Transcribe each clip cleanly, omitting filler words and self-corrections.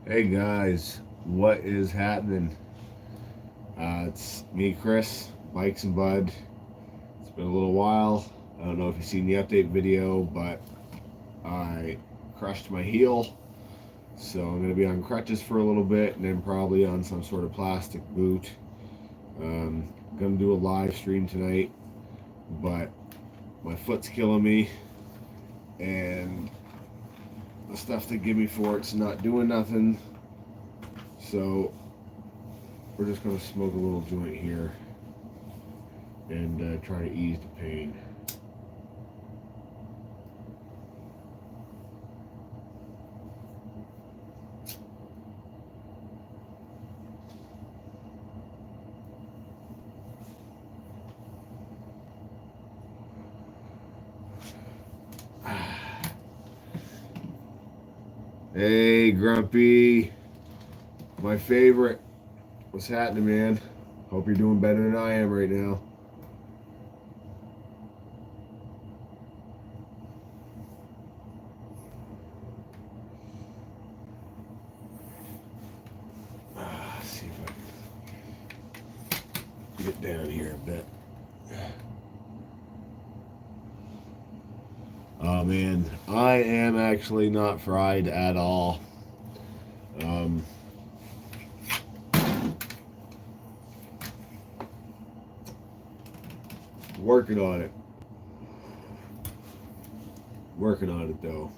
Hey guys, what is happening? It's me, Chris, Bikes and Bud. It's been a little while. I don't know if you've seen the update video, but I crushed my heel, so I'm going to be on crutches for a little bit and then probably on some sort of plastic boot. Going to do a live stream tonight, but my foot's killing me, and the stuff they give me for it's not doing nothing, so we're just going to smoke a little joint here and try to ease the pain. Hey, Grumpy, my favorite. What's happening, man? Hope you're doing better than I am right now. Let's see if I can get down here a bit. Oh man, I am actually not fried at all. Um, working on it. Working on it though.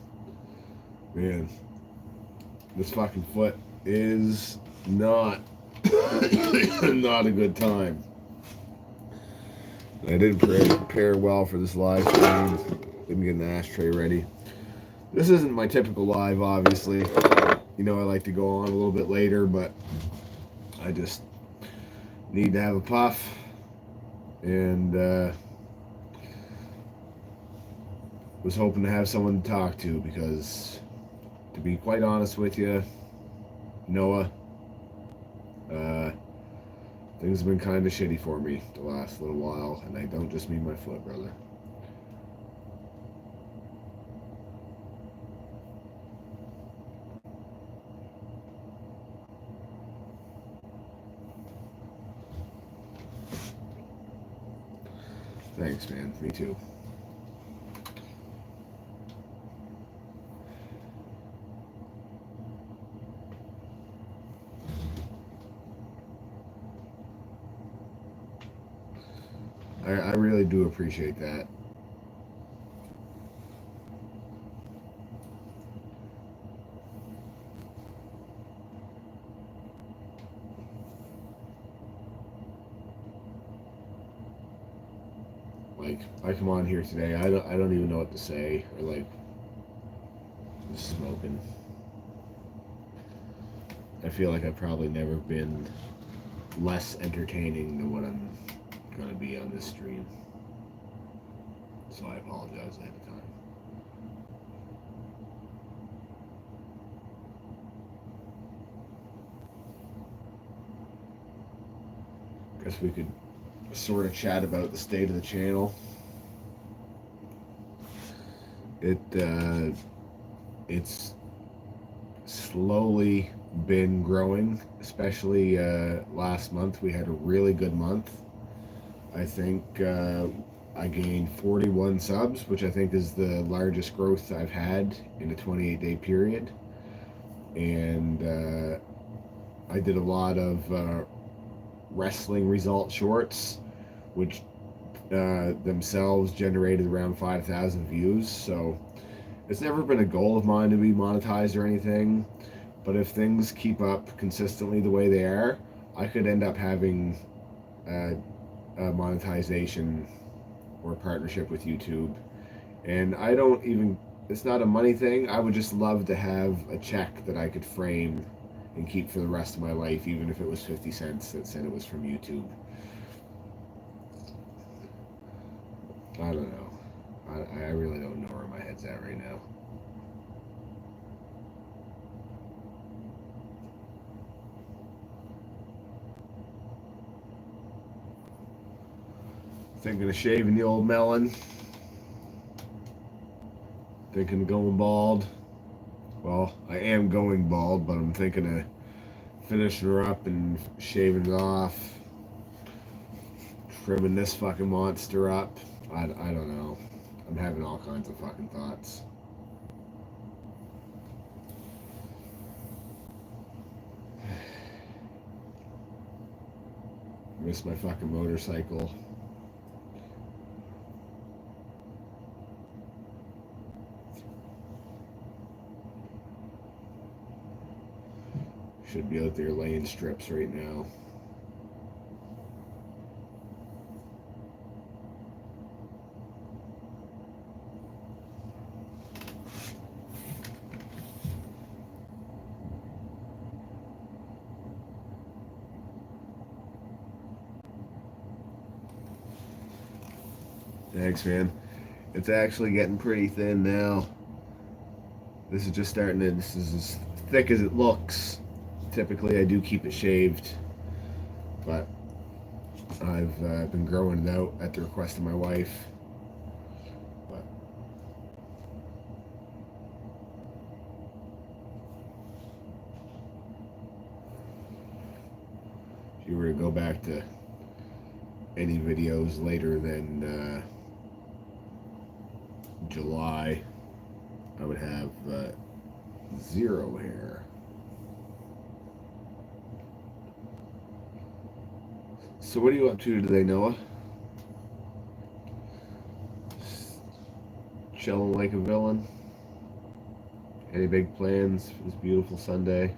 Man, this fucking foot is not not a good time. I didn't prepare well for this live stream. Didn't get an ashtray ready. This isn't my typical live, obviously. You know, I like to go on a little bit later, but I just need to have a puff. And was hoping to have someone to talk to because, to be quite honest with you, Noah, things have been kind of shitty for me the last little while, and I don't just mean my foot, brother. Thanks, man. Me too. I really do appreciate that. Like, I come on here today, I don't even know what to say, or like, just smoking. I feel like I've probably never been less entertaining than what I'm going to be on this stream. So I apologize ahead of time. Guess we could sort of chat about the state of the channel. It's slowly been growing, especially last month. We had a really good month. I think I gained 41 subs, which I think is the largest growth I've had in a 28-day period. And I did a lot of wrestling result shorts, which themselves generated around 5,000 views. So it's never been a goal of mine to be monetized or anything, but if things keep up consistently the way they are, I could end up having a monetization or a partnership with YouTube. And I don't even, it's not a money thing. I would just love to have a check that I could frame and keep for the rest of my life, even if it was 50 cents that said it was from YouTube. I don't know. I really don't know where my head's at right now. Thinking of shaving the old melon. Thinking of going bald. Well, I I am going bald, but I'm thinking of finishing her up and shaving it off, trimming this fucking monster up. I don't know. I'm having all kinds of fucking thoughts. Miss my fucking motorcycle. Should be out there laying strips right now. Thanks, man. It's actually getting pretty thin now. This is just starting to, this is as thick as it looks. Typically I do keep it shaved, but I've been growing it out at the request of my wife. But if you were to go back to any videos later than July, I would have zero hair. So what are you up to today, Noah? Chilling like a villain? Any big plans for this beautiful Sunday?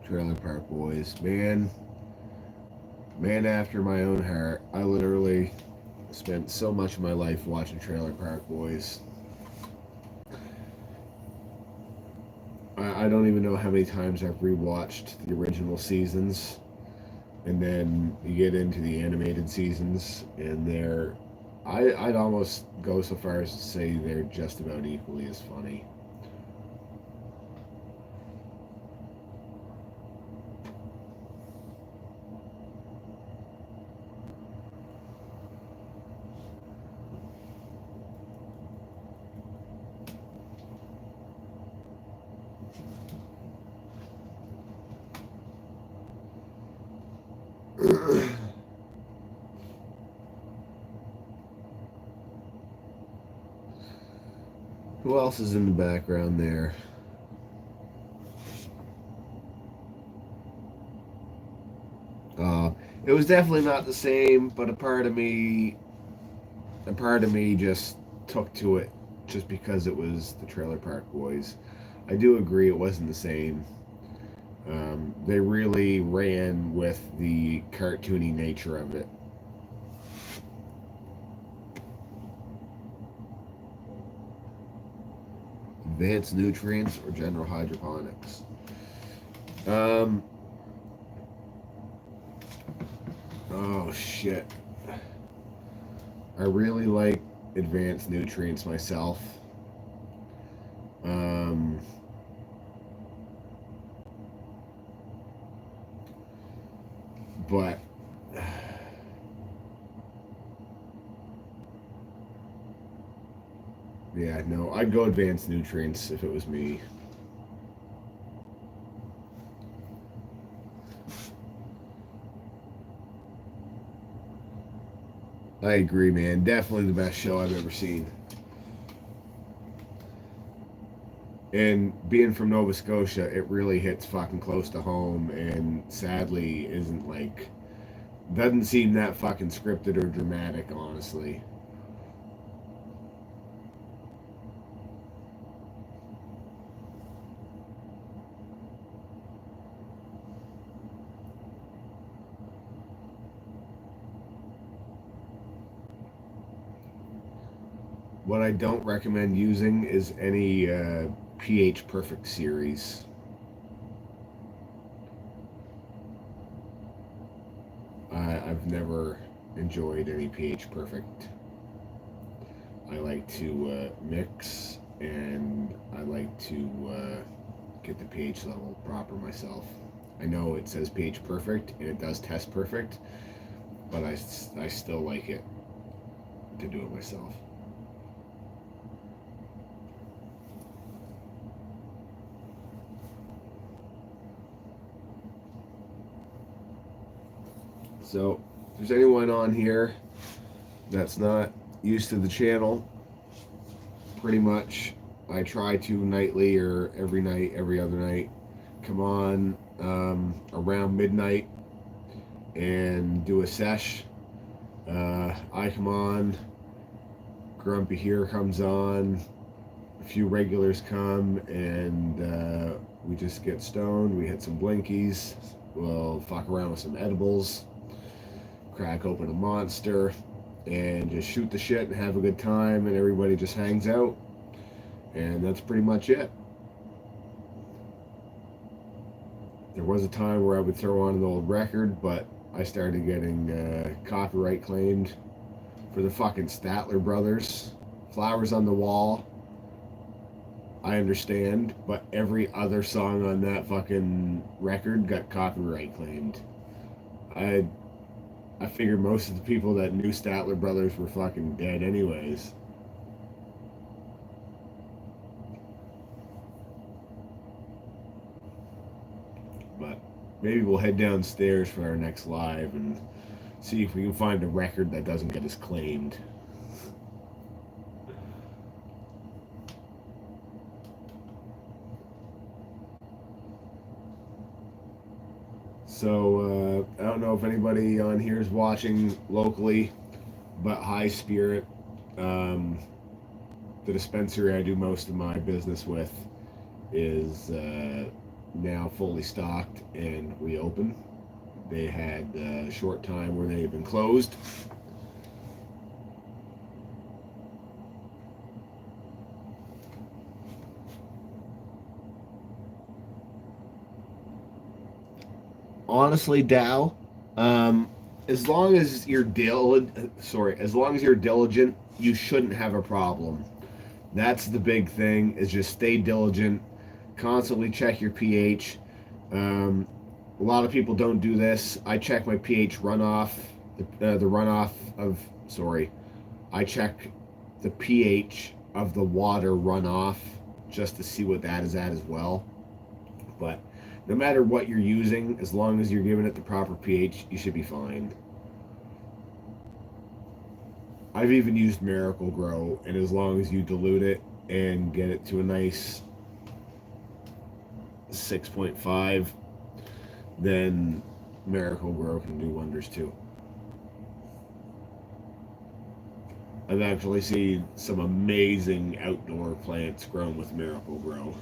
Trailer Park Boys, man after my own heart. I literally spent so much of my life watching Trailer Park Boys. I don't even know how many times I've rewatched the original seasons, and then you get into the animated seasons, and I'd almost go so far as to say they're just about equally as funny. Who else is in the background there? It was definitely not the same, but a part of me just took to it just because it was the Trailer Park Boys. I do agree it wasn't the same. They really ran with the cartoony nature of it. Advanced nutrients or general hydroponics? Oh shit. I really like advanced nutrients myself. But yeah, no, I'd go advanced nutrients if it was me. I agree, man. Definitely the best show I've ever seen. And being from Nova Scotia, it really hits fucking close to home, and sadly isn't like, doesn't seem that fucking scripted or dramatic, honestly. What I don't recommend using is any pH Perfect series. I've never enjoyed any pH Perfect. I like to mix, and I like to get the pH level proper myself. I know it says pH Perfect, and it does test perfect, but I still like it to do it myself. So, if there's anyone on here that's not used to the channel, pretty much I try to nightly or every night, every other night, come on around midnight and do a sesh. I come on, Grumpy here comes on, a few regulars come, and we just get stoned. We hit some blinkies. We'll fuck around with some edibles, crack open a monster, and just shoot the shit and have a good time, and everybody just hangs out, and that's pretty much it. There was a time where I would throw on an old record, but I started getting copyright claimed for the fucking Statler Brothers. Flowers on the Wall, I understand, but every other song on that fucking record got copyright claimed. I figured most of the people that knew Statler Brothers were fucking dead anyways. But maybe we'll head downstairs for our next live and see if we can find a record that doesn't get us claimed. So, I don't know if anybody on here is watching locally, but High Spirit, the dispensary I do most of my business with, is now fully stocked and reopened. They had a short time where they had been closed. Honestly, Dow, as long as you're as long as you're diligent, you shouldn't have a problem. That's the big thing. Is just stay diligent, constantly check your pH. A lot of people don't do this. I check my pH runoff, the runoff of I check the pH of the water runoff just to see what that is at as well. But no matter what you're using, as long as you're giving it the proper pH, you should be fine. I've even used Miracle Grow, and as long as you dilute it and get it to a nice 6.5, then Miracle Grow can do wonders too. I've actually seen some amazing outdoor plants grown with Miracle Grow.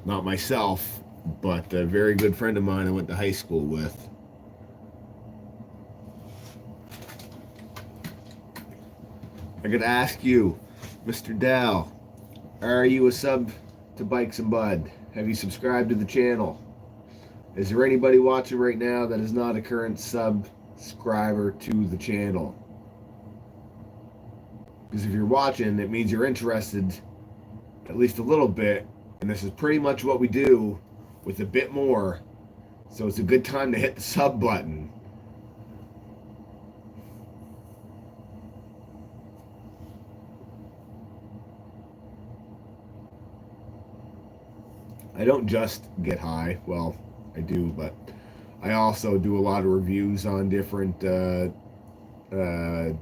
Not myself, but a very good friend of mine I went to high school with. I could ask you, Mr. Dow, are you a sub to Bikes and Bud? Have you subscribed to the channel? Is there anybody watching right now that is not a current subscriber to the channel? Because if you're watching, it means you're interested at least a little bit, and this is pretty much what we do with a bit more, so it's a good time to hit the sub button. I don't just get high. Well, I do, but I also do a lot of reviews on different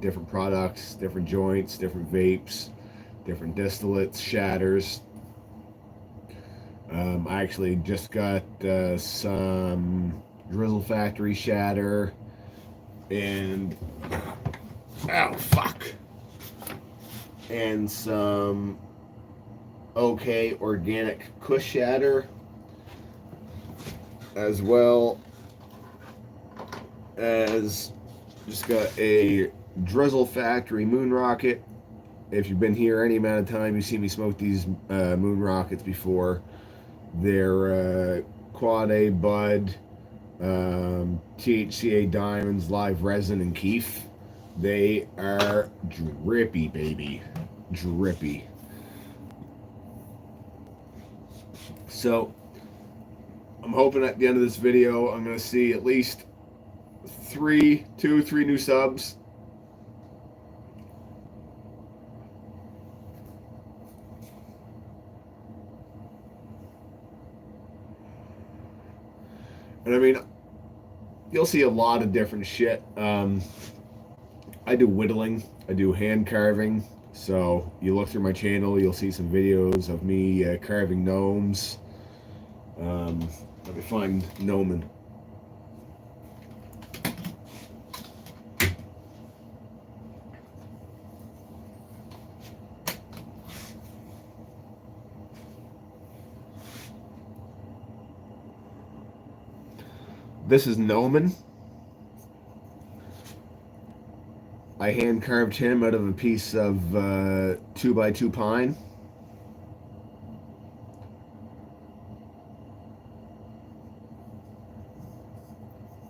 different products, different joints, different vapes, different distillates, shatters. I actually just got some Drizzle Factory shatter and and some OK organic Kush shatter, as well as just got a Drizzle Factory Moon Rocket if you've been here any amount of time, you've seen me smoke these moon rockets before. They're quad A bud, THCA diamonds, live resin, and keef. They are drippy, baby. Drippy. So, I'm hoping at the end of this video, I'm going to see at least 3 new subs. And I mean, you'll see a lot of different shit. I do whittling, I do hand carving. So you look through my channel, you'll see some videos of me carving gnomes. Let me find gnomon. This is gnomon. I hand carved him out of a piece of 2x2 pine.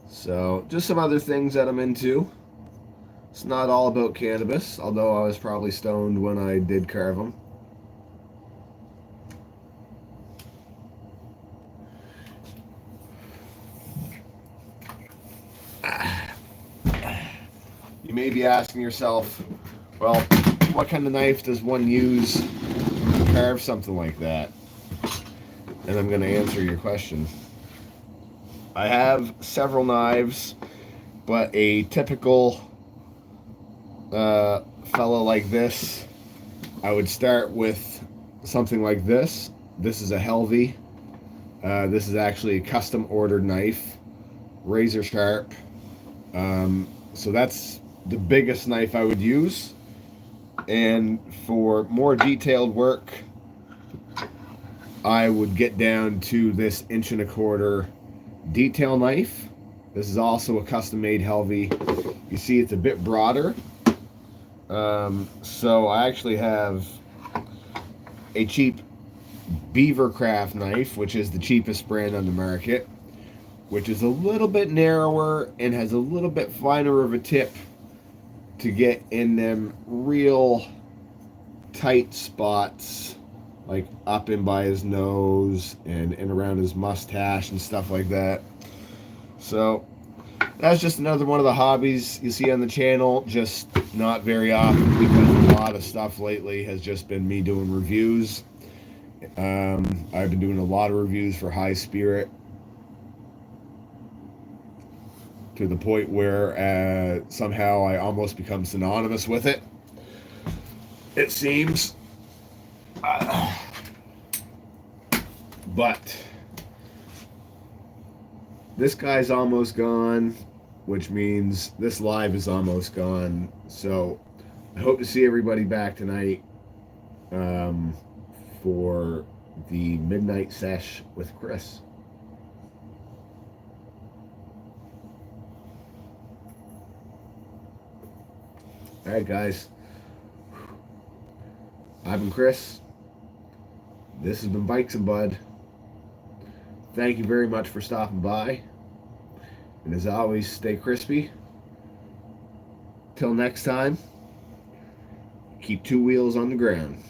So, just some other things that I'm into. It's not all about cannabis, although I was probably stoned when I did carve them. You may be asking yourself, well, what kind of knife does one use to carve something like that? And I'm going to answer your question. I have several knives, but a typical fella like this, I would start with something like this. This is a Helvey. This is actually a custom ordered knife, razor sharp. So that's the biggest knife I would use. And for more detailed work, I would get down to this 1.25" detail knife. This is also a custom made Helvey. You see it's a bit broader. So I actually have a cheap Beavercraft knife, which is the cheapest brand on the market, which is a little bit narrower and has a little bit finer of a tip to get in them real tight spots, like up in by his nose and around his mustache and stuff like that. So that's just another one of the hobbies you see on the channel, just not very often because a lot of stuff lately has just been me doing reviews. I've been doing a lot of reviews for High Spirit, to the point where somehow I almost become synonymous with it, it seems. But this guy's almost gone, which means this live is almost gone. So I hope to see everybody back tonight for the midnight sesh with Chris. All right, guys. I've been Chris. This has been Bikes and Bud. Thank you very much for stopping by. And as always, stay crispy. Till next time, keep 2 wheels on the ground.